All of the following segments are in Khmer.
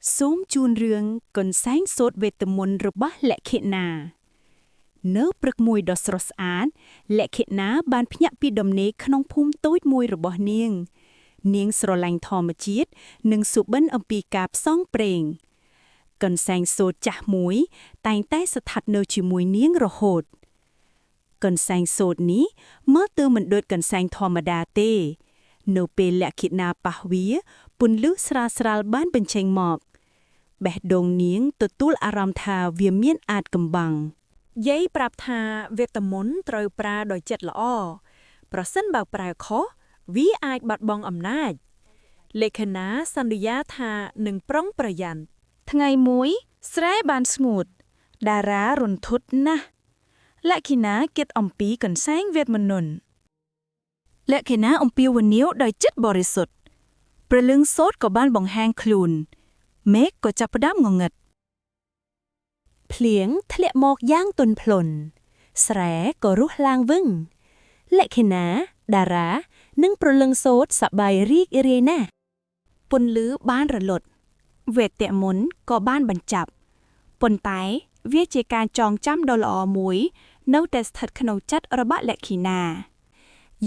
សូមជូនរឿងកន្សែងសូត្រវេទមន្តរបស់លក្ខិណានៅព្រឹកមួយដ៏ស្រស់ស្អាតលក្ខិណាបានភ្ញាក់ពីដំណេកក្នុងភូមិតូចមួយរបស់នាងស្រឡាញ់ធម្មជាតិនិងសុបិនអំពីការផ្សងព្រេងកន្សែងសូត្រចាស់មួយតែងតែស្ថិតនៅជាមួយនាងរហូតកន្សែងសូត្រនេះមើលទៅមិនដូចកន្សែងធម្មតាទេនៅពេលលក្ខិណាប៉ះវាពន្លឺស្រាលៗបានបញ្ចេញមកបេះដូងនាងទទួលអារម្មណ៍ថាវាមានអាចកំបាំងយាយប្រាប់ថាវេទមន្តត្រូវប្រើដោយចិត្តល្អប្រសិនបើប្រើខុសវាអាចបាត់បង់អំណាចលេខណាសន្យាថានឹងប្រុងប្រយ័ត្នថ្ងៃមួយស្រែបានស្ងួតតារារន្ធត់ណាស់លក្ខិណាគិតអំពីកន្សែងវេទមន្តលក្ខិណាអំពាវនាវដោយចិត្តបរិសុទ្ធព្រលឹងសូត្រក៏បានបង្ហាញខ្លួនមេឃក៏ចាប់ផ្ដើមងងឹតភ្លៀងធ្លាក់មកយ៉ាងទន់ភ្លន់ស្រែក៏រុះឡើងវិញលក្ខិណាតារានិងព្រលឹងសូត្រសប្បាយរីករាយណាស់ពន្លឺបានរលត់វេទមន្តក៏បានបញ្ចប់ប៉ុន្តែវាជាការចងចាំដ៏ល្អមួយនៅតែស្ថិតក្នុងចិត្តរបស់លក្ខិណា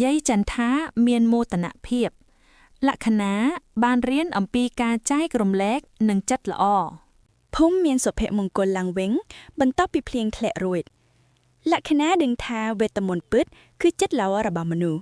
យាយចន្ទថាមានមោទនភាពលក្ខណាបានរៀនអំពីការចែករំលែកនិងចិត្តល្អភូមិមានសុភមង្គលឡើងវិញបន្ទាប់ពីភ្លៀងធ្លាក់រួចលក្ខណាដឹងថាវេទមន្តពិតគឺចិត្តល្អរបស់មនុស្ស